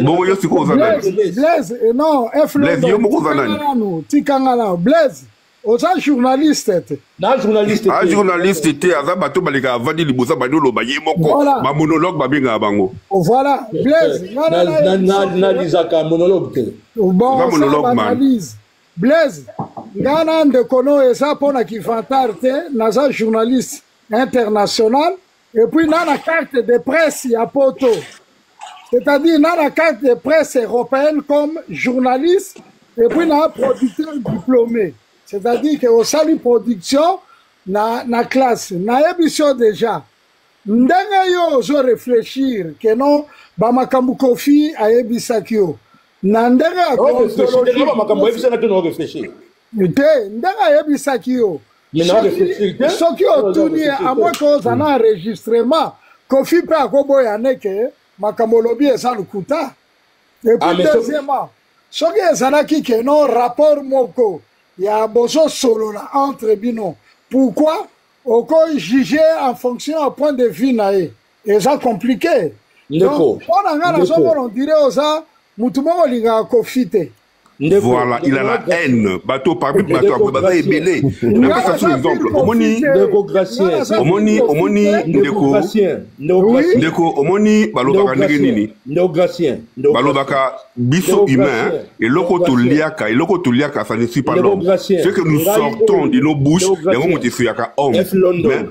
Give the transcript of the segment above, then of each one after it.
Bon, yo siko ozana. Blaise, non, Blaise, yo moko ozana. Tikangala, Blaise, oza journaliste. Na journaliste. Ah, journaliste te, aza bato baleka avandi libosa badi oloba ye moko. Ba monologue babenga bango. Voilà, Blaise. Na lisaka monologue te. Bon, monologue man. Blaise, ngana ndekono eza pona kivantarte, naza journaliste international, et puis nana carte de presse à poto. C'est-à-dire nana carte de presse européenne comme journaliste, et puis nana producteur diplômé. C'est-à-dire que au salut production, na classe, na émission déjà. Ndenge yo zo réfléchir que non, ba makambu kofi a ebisakio. Na ndenge a ontologie, ba makambu ebisana que non réfléchir. Te, ndenge a ebisakio. Soki otuni à moins que un enregistrement, kofi pe akobo yaneke makambo lobi eza lukuta. Et puis deuxièmement, soki ezalaki que non rapport moko. Il y a besoin solo là entre bino. Pourquoi? Au cas juger en fonction du point de vue nae. Et ça compliqué. Donc, on dirait aux gens, mutumo linga kofite. Voilà, il a la haine. Bateau parmi bateau, bateau est belé. On a pas ça exemple. Omoni, Ndeko, Omoni, Balobaka Negenini. Balobaka, biso humain, et loko tuliaka, ça ne suit pas l'homme. Ce que nous sortons de nos bouches, et on monte sur yaka homme. F London.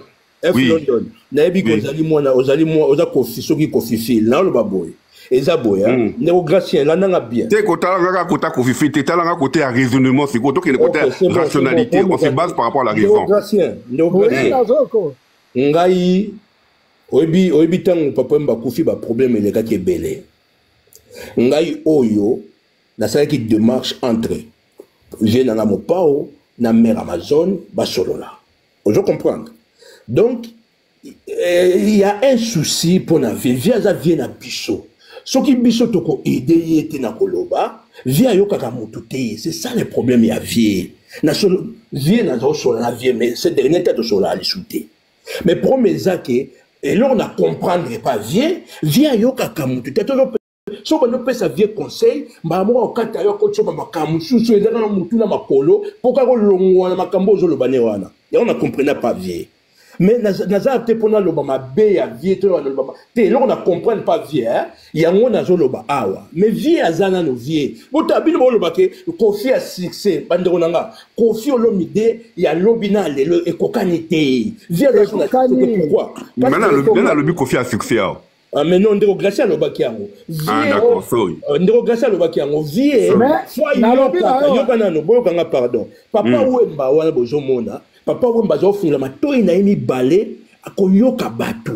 Naebi kozali mwana, oza kofi, soki kofi fil, na lo baboy. Ezaboya, néogracien, là n'a bien. T'es côté là, côté coffee, t'es là, côté à raisonnement, c'est côté rationalité, on se base par rapport à la raison. Néogracien. Ngai, oebi tango papa mba kofi ba problème les gars qui est belé. Ngai oyo, na ça qui démarche entre j'ai na mo pao na mer Amazon ba solo là. Vous comprendre. Donc il y a un souci pour la vie, via na biso. Ce qui biso toko aider yete na koloba, via yo kaka mutute, c'est ça le problème ya vie. Na solo vie na zo solo la vie mais c'est dernier tête solo à lisouté. Mais promesa que et là on a comprendre pas vie, via yo kaka mutute. So ba no pesa vie conseil, ba mo okata yo ko tsoba makamu susu ezana na mutu na makolo, poka ko longwa na makambo zo lobane wana. Ya on a comprenait pas vie. Mais naza te pona loba mabe ya vie to loba te là on a comprendre pas vie il y a on azo loba awa mais vie azana no vie bota bino bo loba ke kofi a succès bandeko nanga kofi olomide ya lobina lelo ekokanité vie azana pourquoi maintenant lobi kofi a succès ah mais non ndeko glacier loba kiango ah d'accord sorry ndeko glacier loba kiango vie foi yoka nano boyoka nga pardon papa wemba wana bozo mona Papa Wemba a fait la matoi na ini balé à koyoka batu.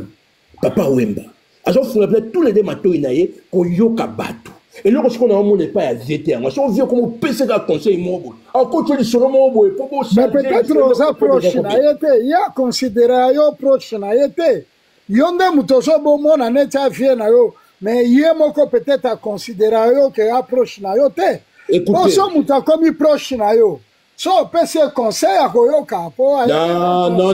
Papa Wemba a fait tous les deux matoi na ye koyoka batu. Et là, on a mon pas à zéter. On a vu comment PC da conseil mobile. Encore tu le solo mobile pour mais peut-être aux approches na yete, il y a considéré yo approche na yete. Yonde mutoso bo mon na net a vie na yo, mais yemoko peut-être à considérer yo que approche na yo te. Écoutez, so muta comme proche na yo. So, PC conseil à Koyoka. Non,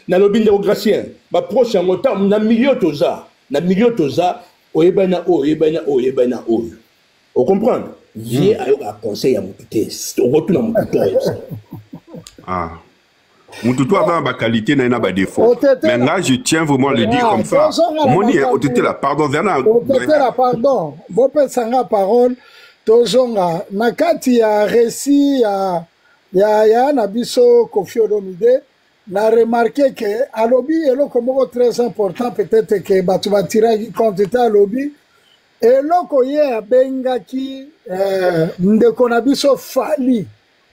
mais dans le bin de Gracien, ma prochain montant, na milieu toza, oyebana. Vous comprenez? Viens à conseil à mon côté. On retourne à mon côté. Ah. Mututu a ma qualité, n'a pas défaut. Mais là, je tiens vraiment à le dire comme ça. Moni, on était là, pardon, pardon. Bon, pensez parole. Tozonga nakati ya récit ya nabiso Koffi Olomide na remarqué que alobi eloko moko très important peut-être que batu batiraki compte ta alobi eloko ye abengaki ndeko na biso Fally.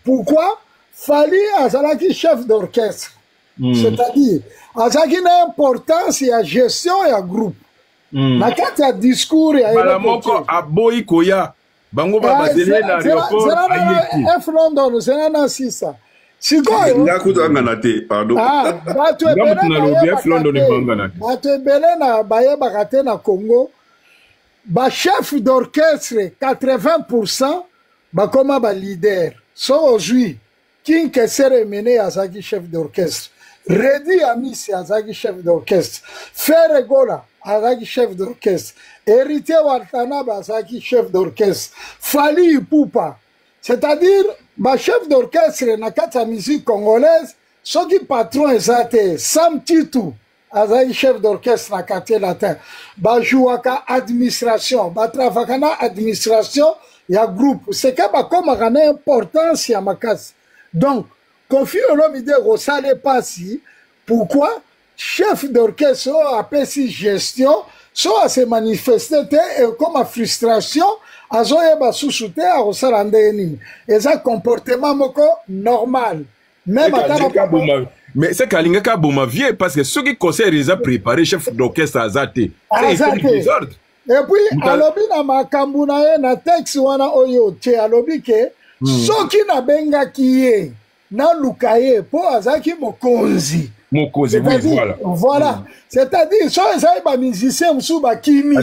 Pourquoi Fally azalaki chef d'orchestre c'est-à-dire azalaki na importance ya gestion ya groupe nakati ya discours ya bala moko aboyi koya bango ba bazele na aéroport F London c'est na sisa sikoyo ngakuta ngana te pardon batu ebele na bayebaka te na Congo ba chef d'orchestre 80% bakoma ba leader so aujourd'hui King Kesere Mene azaki chef d'orchestre Redi Amisi azaki chef d'orchestre Ferre Gola azaki chef d'orchestre héritier Watana Basaki, chef d'orchestre. Fali Ipupa. C'est-à-dire, chef d'orchestre, dans la musique congolaise, ceux qui patron exacté, Sam Titou, Azaï chef d'orchestre dans le quartier latin. Jouaka administration, travaillana administration, il y a groupe. C'est comme une importance à ma casse. Donc, Koffi Olomide Rosale Passi, pourquoi chef d'orchestre a fait si gestion, soit à se manifester et comme à frustration, à zoyeba sous-souté à Rosale Ndeni. Et ça, comportement normal. Même à mais c'est Kalingaka Boumavie parce que ceux qui conseillent les a préparé chef d'orchestre à Zate. C'est un désordre. Et puis, alobi na makambu na ye na texte wana oyo che alobi ke soki na benga kiye na lukaye po azaki mokonzi. Mokonzi, oui, voilà. Voilà. C'est-à-dire, so ezali ba musicien musu ba kimi.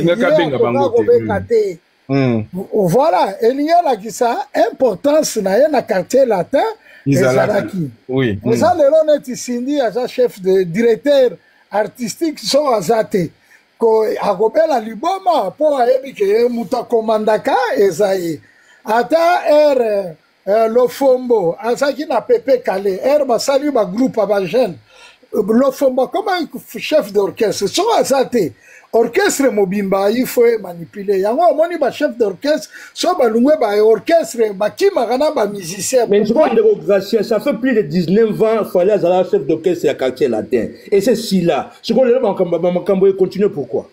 Voilà. Et il y a là qui ça importance na ye na quartier latin. Ezalaki. Oui. Vous allez l'honnête Cindy à chef de directeur artistique so azate. Ko agobela liboma po ayebi ke muta komandaka ezaye. Ata Lofombo azaki na Pepe Kale basali ba groupe ba jeune. Lofombo comme un chef d'orchestre so azate. Orchestre mobimba il faut manipuler. Yango moni ba chef d'orchestre so balungwe ba orchestre ba kimagana ba musicien. Mais je vois de Gracien, ça fait plus de 19 ans fallait avoir chef d'orchestre à quartier latin. Et c'est si là. Je crois que Makambo continue pourquoi?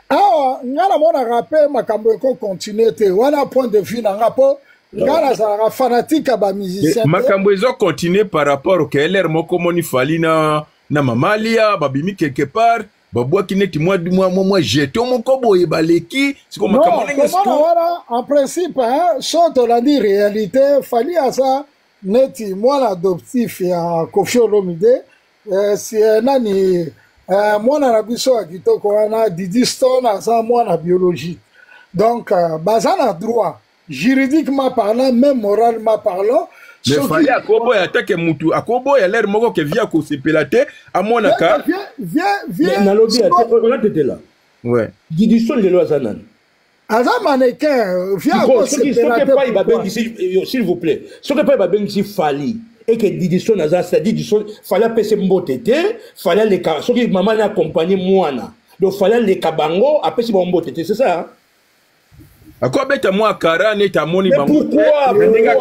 Ah, ngala mona rappel Makambo continue te. Wana point de vue na rapport. Ngala za fanatique ba musicien. Makambo ezo continue par rapport au KLR moko moni fali na mamalia babimi quelque part. Babwa qui n'est moi jeté mon kobo et baleki c'est comme voilà en principe hein soit on a dit réalité fallait à ça neti moi l'adoptif ya Koffi Olomide c'est nani moi na biso akitoko wana Didi Stone ça moi la biologie donc bazana droit juridiquement parlant même moralement parlant. Mais fallait à Kobo et attaquer Moutou. À Kobo, il y a l'air moko que via Kosepelate à mon accord. Viens. Nalobi, on a été là. Ouais. Didi Stone de l'Oazanan. Azam mannequin, viens Kosepelate. S'il vous plaît. Ce que pas ici Fali. Et que Didi Stone Azam, c'est-à-dire qu'il fallait passer Mbotete, fallait les cas. Ce qui maman a accompagné Moana. Donc fallait les Kabango, après c'est Mbotete, c'est ça, hein? À quoi bête moi Kara n'est à mon niveau. Pourquoi? Nandega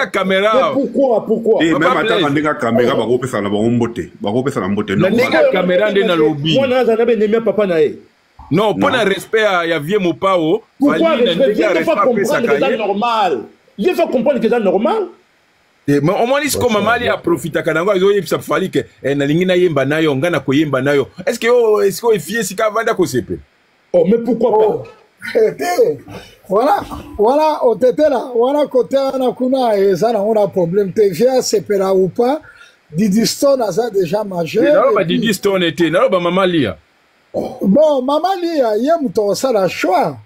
caméra. Pourquoi? Et même attends nandega caméra ba ko pesa na ba mbote. Ba ko pesa na mbote. Nandega caméra ndé na lobby. Moi na zanabe nemia papa na e. Non, pour un respect à vie mon pao. Pourquoi respect? Il faut comprendre que c'est normal. Il faut comprendre que c'est normal. Mais au moins is comme maman a profité kanango izo yebisa fali que na lingi na yemba nayo ngana ko yemba nayo. Est-ce que effier sika vanda ko sepe? Oh mais pourquoi pas? Voilà, au tété là, voilà, côté Anakuna et ça, on a un problème. Tu viens, c'est pas ou pas. Didi Stone a déjà majeur. Non, Didi Stone était, non, Maman Lia. Bon, Maman Lia, il y a un ça la choix.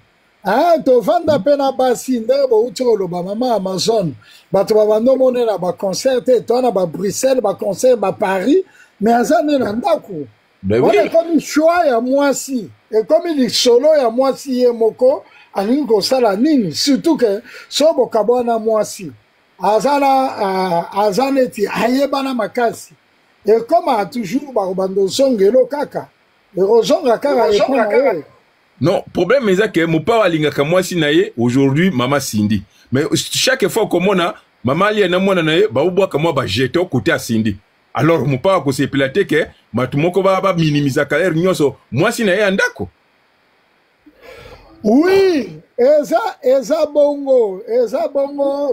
Hein, tu vends à peine à Bassine, ou tu as le Maman Amazon. Tu vas vendre mon là, concert, tu as Bruxelles, concert, Paris, mais à ça, on est d'accord. Voilà, comme choix, il y a moi si. Et comme il est solo, il y a moi si et moko, alingo sala nini. Surtout que, sobo kabona moi si. Azaneti, ayebana makasi. Et comme a toujours, bando songelo kaka. Et rozonga kaka, non, problème est que mon père alingaka moi si naye, aujourd'hui, maman Cindy. Mais chaque fois que on a, maman li na mwana naye, ba ubwa kama ba jeter au côté à Cindy. Alors mon père ko se pilaté que matumoko ba minimiser carrière nyonso moi si na andako. Oui, eza bongo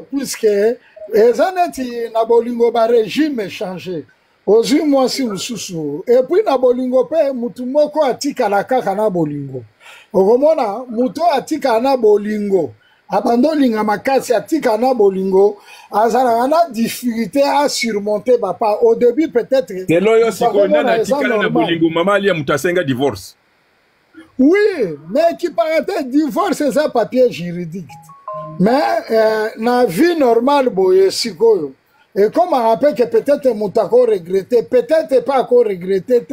puisque eza neti na bolingo ba régime changé. Ozu moi si mususu et puis na bolingo pe mutumoko atika la kaka na bolingo. Okomona muto atika na bolingo. Abandoninga makasi atika na bolingo azala na difficulté à surmonter papa au début peut-être que loyo sikona na atika na bolingo maman ali mutasenga divorce. Oui, mais qui paraît divorce c'est un papier juridique. Mais na vie normale boye sikoyo. Et comme on rappelle que peut-être mutako regretter, peut-être pas encore regretter,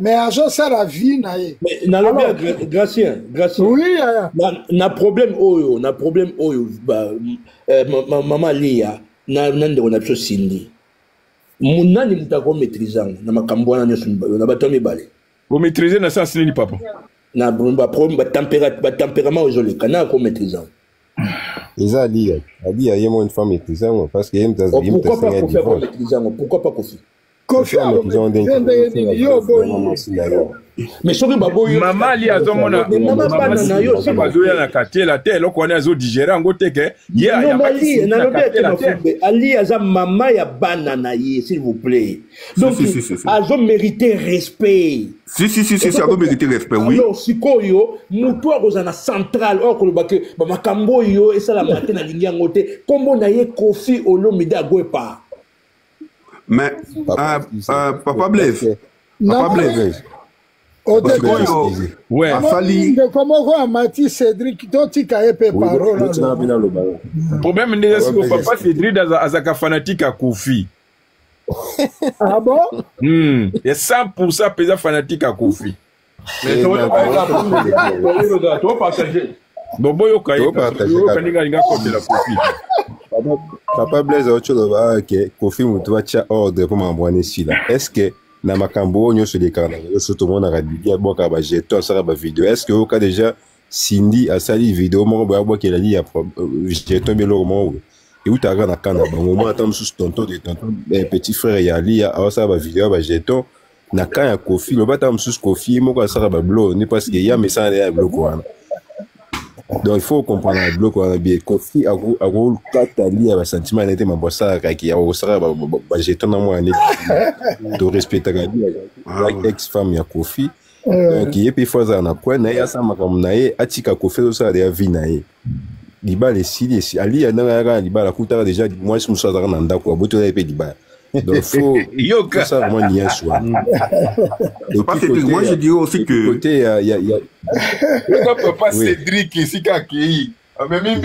mais azosala vie na ye. Mais nalobi Gracien. Oui, na problème oyo maman Lia na ndeko na biso Cindy. Munani mutako maîtriser na makambo na nyoso na bato mibale. Vous maîtrisez na sens ni papa. Na problème tempérament ozoleka na ko maîtriser. Isa Lia y a une femme maîtriser parce que pourquoi pas maîtriser pourquoi pas Kofi? Mais soki baboyo maman ali azomona maman yo se bazoya na quartier la terre lokone azo digérer ngo teke ya ali aza mama ya bana na ye s'il vous plaît. Donc azo mériter respect. Si azo mériter respect, oui. Alors sikoyo mutu akozana central or kolobake ba makambo yo esala matin na lingi yango te kombo na ye Kofi Olomide agwepa. Mais Papa Blaise. Ouais. Comment quoi Mati Cédric Toti Kaepe parole. Problème n'est que Papa Cédric azaka fanatique à Kofi. Ah bon? Il y a 100% pesa fanatique à Kofi. Mais toi partager. Bobo yo kaye kaninga ninga côté la Kofi. Papa Blaise a dit que Kofi Mutuwa tcha ordre pour m'envoyer ici là. Est-ce que na makambo nyo sur les canaux surtout mon arabique boka ba jeto ça ba vidéo est-ce que au cas déjà Cindy a sali vidéo mo ba boka la li a jeto belo mo et où t'as na kana ba moment attend sous tonton petit frère ya li a ça ba vidéo ba jeto na kan ya Kofi le bata sous Kofi mo ka ça ba blo ni parce que ya message ya blo quoi. Donc il faut comprendre le bloc on a bien Kofi a gros katali a sentiment n'était ma bossa qui a au sera ba jeton na moi de respecter la ex femme ya Kofi qui est puis fois na quoi na ya ça makam na ye atika Kofi ça de vie na ye liba les sili ali ya na liba la kuta déjà moi je me suis dans nda quoi boto ya pe liba. Donc faut ça vraiment lien soit. Moi je dirais aussi que côté il y a Papa Cédric ici qui mais même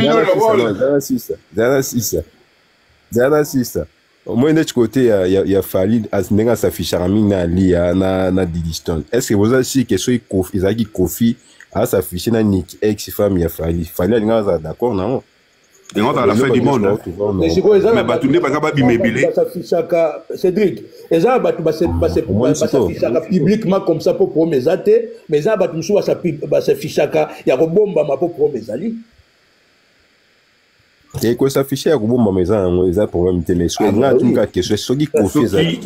ça. Au moins de côté il y a fallu aznenga s'afficher na lia na Didiston. Est-ce que vous avez si que soit Kofi Zaki Kofi a s'afficher na Nick ex femme ya fallait aller d'accord non? Et on a la fin du monde. Mais Batoune pas capable d'immobilier. Cédric, et ça s'affichaka publiquement comme ça pour mes athées, mais ça s'affichaka il y a bomba ma pour mes alliés. Et quoi s'afficher à bomba mes amis, ça problème mais soit là tout cas que ce qui confie ça il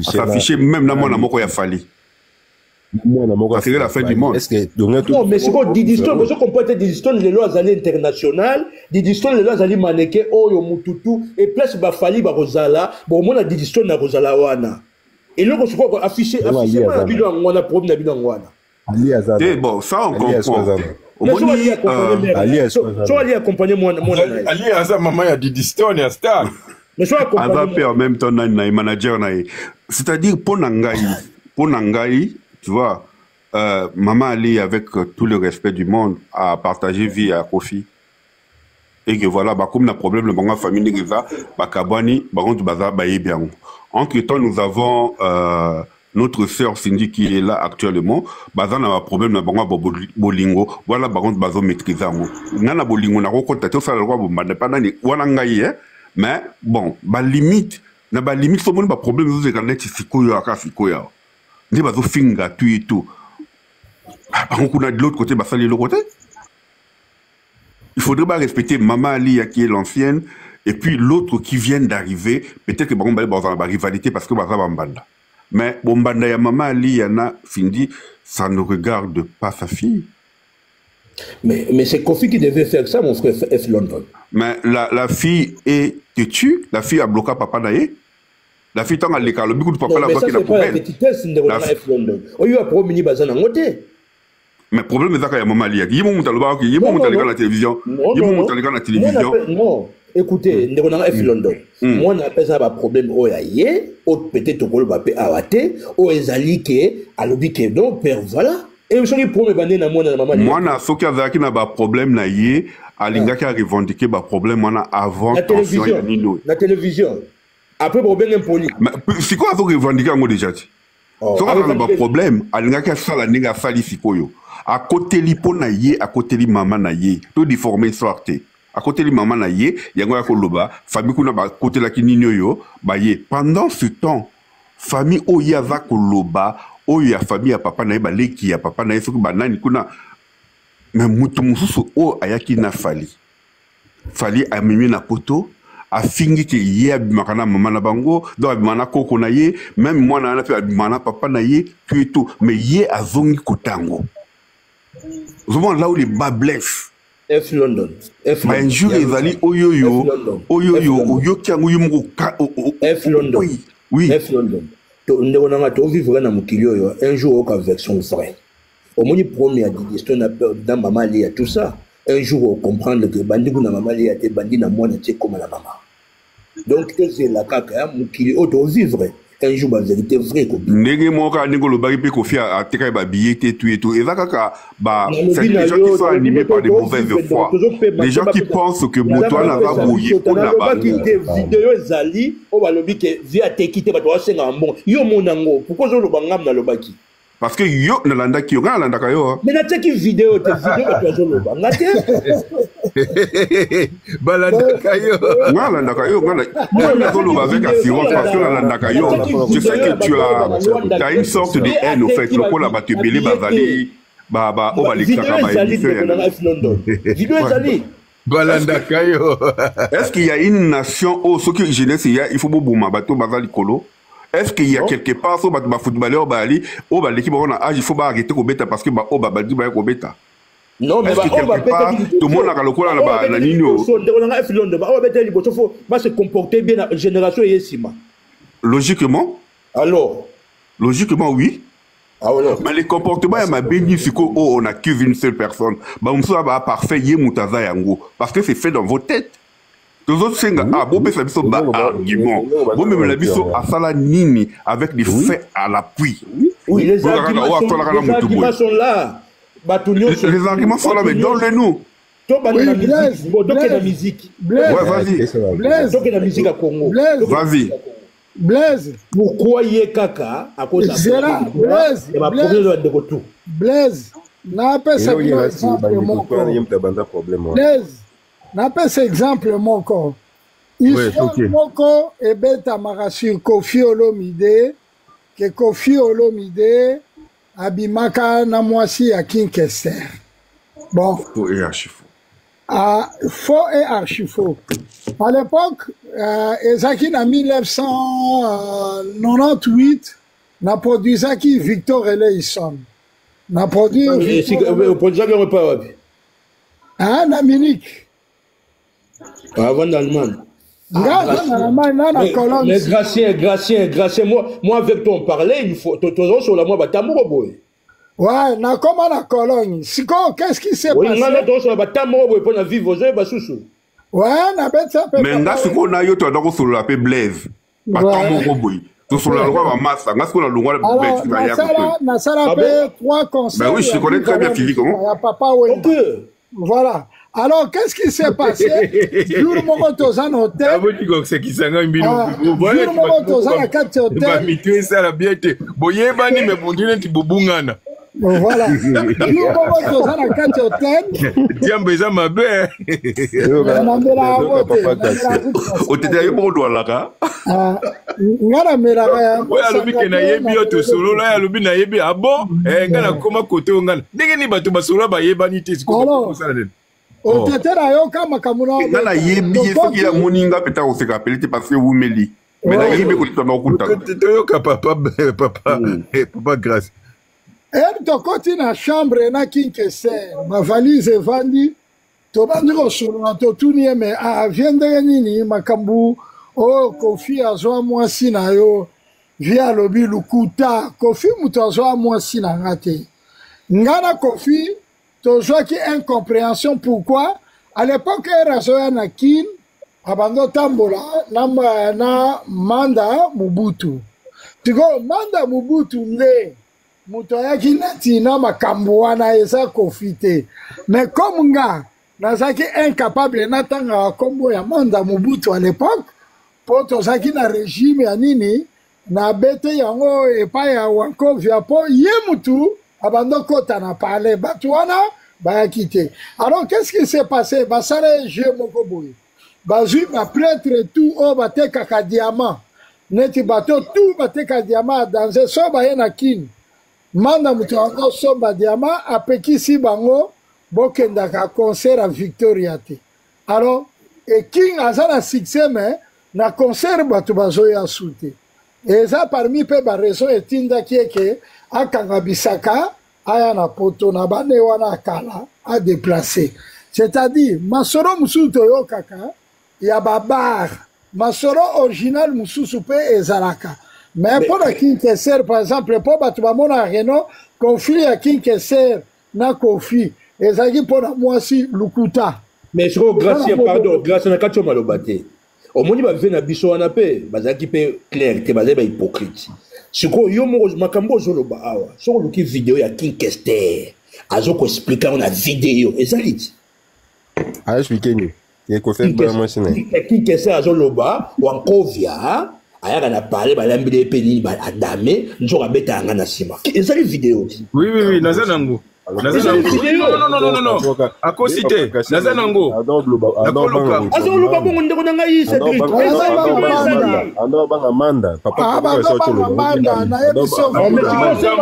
s'afficher même dans mon amour qu'il a fallu. C'est la fin du monde. Non, mais c'est quoi Didiston? Vous comprenez Didiston, les lois internationales, Didiston, les lois maneke, Oyo Mututu, et place Bafali Barozala, bon, moi, Didiston na Rozala Wana. Et là, on se voit afficher, on a problème d'habiter en Wana. Bon, ça, on comprend. Ali accompagner mon Ali a maman ya Didiston ya star. Mais soit accompagner. Elle va faire en même temps na manager na. C'est-à-dire pour Nangai, tu vois, Maman Ali, avec tout le respect du monde, a partagé vie à Kofi. Et que voilà, comme le problème, le banque famille Nigeza, Kabani, bien. Entre temps, nous avons notre sœur Cindy qui est là actuellement. Bazan a un problème, le banque Bolingo. Voilà, baron Bazo maîtrise. Nana Bolingo n'a pas contacté, ça le roi Bombane, pas d'année, Wanangaye, mais bon, limite, n'a pas limite, ce monde, problème, nous avons net, Sikoya. Ni bazo finga tu et tout. Par contre, de l'autre côté, bah ça de l'autre côté. Il faudrait pas respecter Maman Ali qui est l'ancienne et puis l'autre qui vient d'arriver. Peut-être que on va avoir une rivalité parce que bah ça va mbanda. Mais bombanda ya Maman Ali yana Cindy, ça ne regarde pas sa fille. Mais c'est Kofi qui devait faire ça, mon frère F. London. Mais la fille est têtue, la fille a bloqué papa d'ailleurs. La fille tant à l'écart, le beaucoup de papa là-bas qui a poubelle. Mais problème c'est qu'il y a maman lié. Il monte à la télévision. Non, écoutez, on a F London. Moi on appelle ça un problème au yaye, autre peut-être au bapé awate, au ezali ke, alobi ke donc père voilà. Et je suis pour me bander na moi na maman. Moi na soki azaki na ba problème na ye, alinga ki a revendiqué ba problème moi na avant tension ya nino. La télévision. Après, pour bien impoli. Mais c'est quoi vous revendiquer en mot déjà? soka na ba problème alingaki asala ndenge asali sikoyo akoteli mpo na ye akoteli mama na ye to déformer histoire te akoteli mama na ye yango ya koloba famille kuna bakotelaki nini oyo baye pendant ce temps famille oyo aza koloba oyo ya famille ya papa na ye baleki ya papa na ye soki banani kuna me mutu mosusu oyo ayaki na fali amemi na poto afingi ke ye abimaka na mama na bango donc abimaka na koko na ye même mwana wana mpe abimaka na papa na ye tu et tout mais ye azongi kotango ozomona là où les bas blesse F London un jour ezali oyoyo oyoki yango yo moko F London oui F London ndeko nanga tovivre na mokili oyo un jour oyoka version vraie omoni première digestion na mama liya tout ça un jour comprendre que bandi kuna mama liya te bandi na mwana te koma na mama donc c'est la kaka mokili oyo tovivre un jour ba vérité vraie ko ndenge moka ndenge lobaki pe Kofi ateka ba billet tout et tout et ça kaka ba c'est les gens qui sont animés par des mauvaises foi les gens qui pensent que moto na va bouiller on a ba vidéo ezali o balobi ke via tekite ba to asenga mbon yo monango pourquoi zo loba ngam na lobaki parce que yo nalanda ki yo ngana landa kayo mais na teki vidéo te vidéo ba to zo loba ngate balanda kayo ngana kayo ngana ngana zo loba avec assurance parce que nalanda kayo je sais que tu as une sorte de haine au fait le ko la ba te belé bazali ba o balikaka ba vidéo ezali balanda kayo est-ce qu'il y a une nation au ce que jeunesse il faut bouma bato bazali kolo. Est-ce qu'il y a quelque part sur les footballeurs l'équipe il faut arrêter de bêta parce que bêta. Non mais quelque part tout le monde a le cola la nino. Va se comporter bien la génération yesima. Logiquement? Alors, logiquement oui. Ah ouais, mais les comportements ma béni on accuse une seule personne. Bah on soit parfait yemutaza yango parce que c'est fait dans vos têtes. Les autres c'est bon peut faire ça argument bon même la biso asala nini avec des faits à l'appui. Oui les arguments sont là. Les arguments sont là mais donne-les nous. La musique. Blaise. La musique à Congo. Vas-y. Blaise. Vous croyez caca à cause de Blaise. N'a pas ça Blaise. N'appelle cet exemple mon corps. Histoire mon corps et bête sur Kofi Olomide que Kofi Olomide abimaka na mwasi à Kinkester. Bon. Faux et archi-faux. Faux et archi-faux. À l'époque, Ezaki en 1998 n'a produit Zaki Victor Eleison. N'a produit. En Amérique. Avant d'Allemagne. Mais Gracien, moi avec toi on parlait, il faut toujours sur la moi batamour boy. Ouais, na comment la Cologne. Siko, qu'est-ce qui s'est passé? On a toujours sur la batamour boy pour na vivre aux ba sousou. Ouais, na bête ça peut. Mais nga siko na yo to donc sur la pe Blaise. Batamour boy. To sur la loi ma massa, nga siko na longwa bête qui va y avoir. Na sala pe 3 conseils. Ben oui, je connais très bien physiquement. Papa oui. Voilà. Alors, qu'est-ce qui s'est passé? Jour moment tozan hôtel. Ah vous dites que c'est qui s'en gagne bien. Jour moment tozan à 4 hôtel. Ba mitwe ça la bien te. Boye bani me bondine ti bubungana. Voilà. Jour moment tozan à 4 hôtel. Diambe za mabe. Otete yo bon doit là ka. Ngana mera. Ouais alobi ke na yebi yo to solo la alobi na yebi abo ngana koma kote ngana. Ndenge ni bato basolo ba yebani te siko ça la. Otetera yo kama kamuna ngana yebi soki ya moninga peta o se kapelete parce que vous meli mais na yebi ko tona okuta to ka papa grâce to koti na chambre na Kinkester ma valise evandi to bandi ko solo to tunie me viende nini makambu o Kofi azwa mwasi na yo via lobi lukuta Kofi muto azwa mwasi na ngate ngana Kofi toujours qui incompréhension pourquoi à l'époque Razoya Nakin abando tambola na manda Mobutu tiko manda Mobutu nde muto yaki nati na makambo wana eza confité mais comme nga nazaki incapable natanga kombo ya manda Mobutu à l'époque pour tozaki na régime ya nini na bete yango epai ya Wankovia po ye mutu abando kota na parler batu wana bayaki te. Alors qu'est-ce qui s'est passé? Basale jeu moko boye. Bazui ba prêtre tout o batekaka diamant. Neti bato tout bateka diamant dans un so baye na kin. Manda mutu yango somba diamant apekisi bango bokendaka concert à Victoria te. Alors et king azana succès mais na concert batu bazoya soute. Et ça parmi pe ba raison etinda kieke akanga bisaka aya na poto na bane wana kala a déplacer. C'est-à-dire masoro musuto yo kaka ya babar masoro original mususu pe ezalaka. Mais pour la Kinkeser par exemple pour batu bamona reno conflit ya Kinkeser na Kofi ezaki pour moi si lukuta. Mais je grâce pardon grâce na kacho malobate. Au moni ba vena biso wana pe bazaki pe clair te bazai ba hypocrite. Siko yo mo makambo zoloba awa. Soko luki vidéo ya Kinkester. Azoko expliquer on a vidéo ezaliti. Ah expliquer ni. Et ko fait ba moi sina. Kinkester azoloba Wankovia ayaka na parler ba lambile pe ni ba adame nzoka beta nga na sima. Ezali vidéo. Oui nazanango. Non. À quoi citer Nazanango. Azoloba bongo ndeko na ngai Cedric. Ando banga manda. Papa ba manda na ebiso.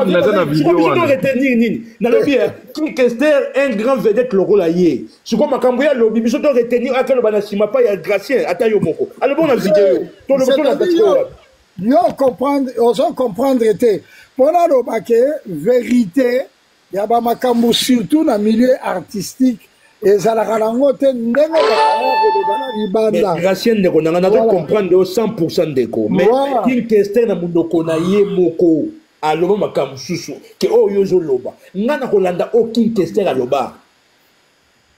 Nazana vidéo wana. Retenir nini? Na lobi Kinkester un grand vedette logo la ye. Siko makambo ya lobi biso to retenir akelo bana sima pa ya Gracien ata yo moko. Ale bon na vidéo. To le on comprendre était pour la lobake vérité. Il y a ba makambo surtout dans le milieu artistique et ça la rango te ndenge ba libanda. Gracien ne konanga na comprendre 100% deko. Mais Kinkester na mundoko na ye moko aloba makambo susu ke o yozo loba. Ngana kolanda o Kinkester aloba.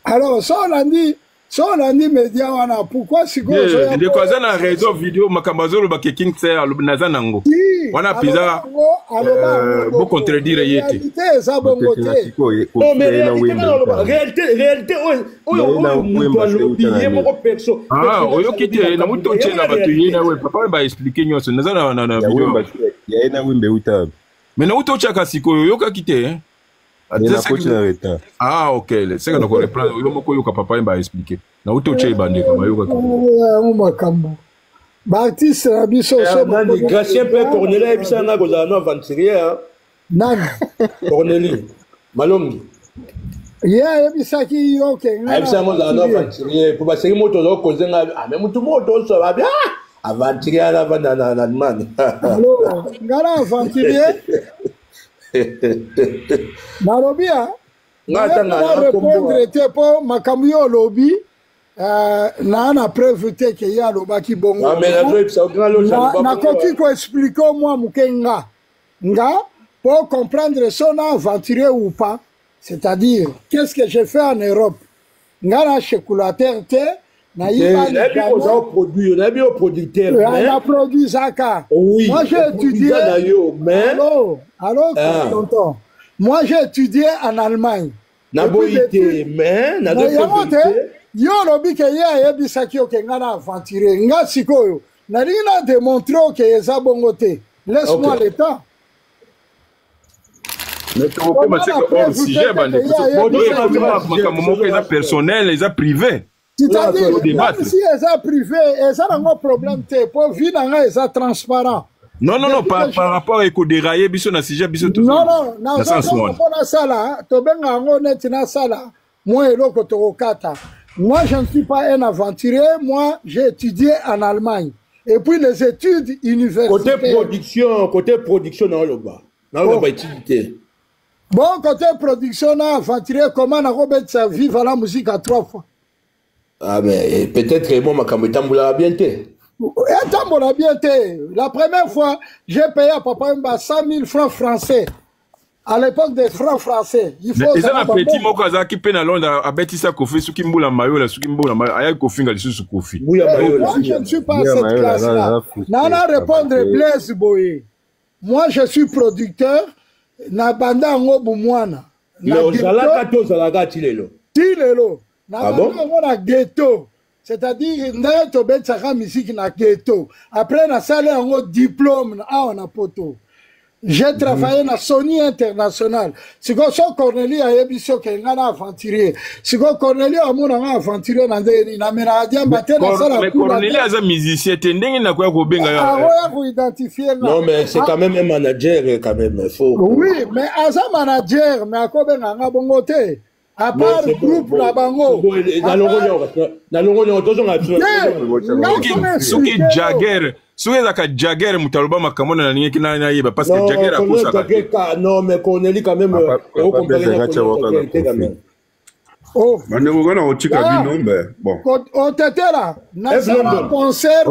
Alors ça on a dit média wana pourquoi si go so de quoi ça na réseau vidéo makambazo ba ke Kinkster nazanango wana pizza bo contredire yete ça bon côté non mais réalité oyo kite na muto chena batu yena we papa ba expliquer nyonso nazana na vidéo ya ina wimbe uta mais na uto chaka siko yo ka kite ah ok c'est que nous reprendre yo moko yo ka papa ba expliquer na uto che bande kama yo ka makambo Baptiste na biso so nani Gracien pe Cornelia bisanga goza no aventurier nani Cornelie Malongi bisaki yo ke ngana bisanga no aventurier pour basengi moto zo kozenga même mutu moto so ba bien aventurier la banda na man alors ngana aventurier Narobia na répondre te po makambo yo lobi na preuve te ke ya lobaki bongo na koki ko expliquer moi mukenga nga pour comprendre son aventurier ou pas, c'est-à-dire qu'est-ce que j'ai fait en Europe nga na chocolateur te na yiba produit on a bien producteur on produit Zaka. Moi j'ai étudié alors tonton moi j'ai étudié en Allemagne yo lobi ke ye yebisaki yo ke nga na aventurer nga sikoyo nalingi na démontrer ke eza bongo te laisse-moi le temps mais tu peux me dire que hors sujet makambo personnel eza privé c'est-à-dire si eza privé eza nango problème te po vie na nga eza transparent. Non, par rapport à dérailler biso na sujet biso tout. Non, na sala, to benga ngo neti na sala, moi eloko to kata. Moi je ne suis pas un aventurier, moi j'ai étudié en Allemagne. Et puis les études universitaires. Côté production dans le bas. Dans le utilité. Bon, côté production na aventurier comment na robet sa vivre la musique à 3 fois. Ah mais peut-être que moi ma kamboula bien té. La première fois, j'ai payé à papa 100 000 francs français. À l'époque des francs français. Il faut ça. Un petit mot qui peine à Londres à Betissa Kofi, ce qui me boule à Mayo, ce qui me boule à Mayo, à Kofi, à l'issue de Kofi. Moi, je ne suis pas à cette classe-là. Nana répondre Blaise Boye. Moi, je suis producteur. Nabanda Ngobu Mwana. Le Zalaka to Zalaga Tilelo. Tilelo. Nabanda Ngona Ghetto. c'est-à-dire ndaye tobetsaka musique na ghetto après na sala yango diplôme awa na poto. J'ai travaillé na Sony International. Siko so Cornelia yebiso ke ngana aventurier. Siko Cornelia amona nga aventurier na ndeni na mena adia matin na sala. Mais Cornelia za musicien tendenge na kwa benga ya. Ah ouais, identifier là. Non mais c'est quand même un manager quand même, faut. Oui, mais asa manager mais akobenga nga bongote. À part groupe la bango. Na longo tozo nga Suki Jagger. Souheza ka Jagger mutaluba makamona na ninge kina na yeba parce que Jagger a poussé ça. Non mais Cornelia quand même au comparer. Oh, mais on a au Chicago non bon. On était là. Na concert.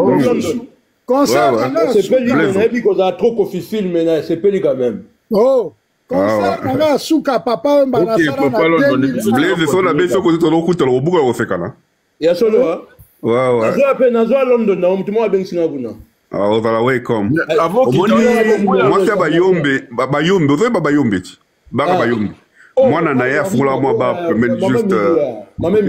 Concert. C'est pas lui parce a trop officiel mais c'est pas lui quand même. Oh. Concert na suka papa mbana sala na. Blaise so na beso ko to lokuta lo buka ko sekana. Ya solo ouais. Nazo à London na mtu mwa bensinga kuna. Ah, on va la welcome. Avant qu'il moi c'est bayombe, ozo bayombe. Baka bayombe. Mwana na ya fula mwa ba mais juste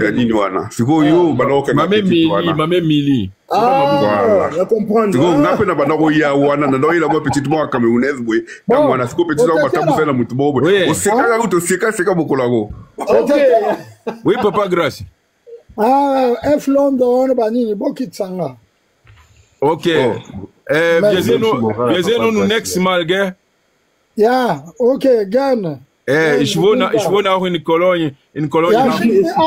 ya nini wana. Siko yo banoka na Mame Mili. Ah, je comprends. Siko ngape na banako ya wana na ndo ila mwa petite mwa camerounaise boy. Kama mwana siko petite mwa tabusa na mutu bobo. Oseka ga to seka bokolago. OK. Oui papa grâce. Ah, F London banini bokitsanga. Ok. Viens-nous next malgré. Yeah, ok, Ghana. Ich wohne auch in Cologne. In Cologne. Ja,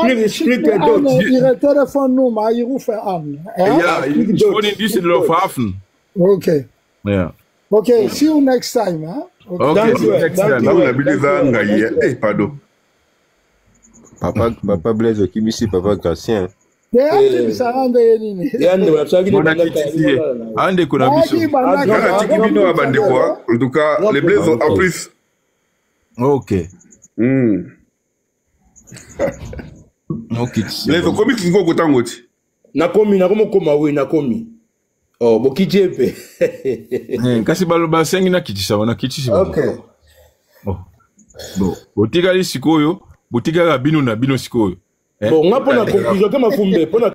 ihre Telefonnummer, ich rufe an. Ja, ich wohne in Düsseldorf Hafen. Okay. Ja. Okay, see you next time. Huh? Okay, see you next time. Pardon. Papa Blaise qui ici, papa Gatien. Ande kuna biso. En tout cas, les Blaises en plus. Ok. Ok. Les comics sont contents aussi. Nakomi nakomi. Oh, bokije kasi baloba sengi na kitisa wana kitisa. Okay. Oh. Bon, botika li sikoyo, botika ga bino na bino sikoyo. Bon, on a pour la conclusion, comme on a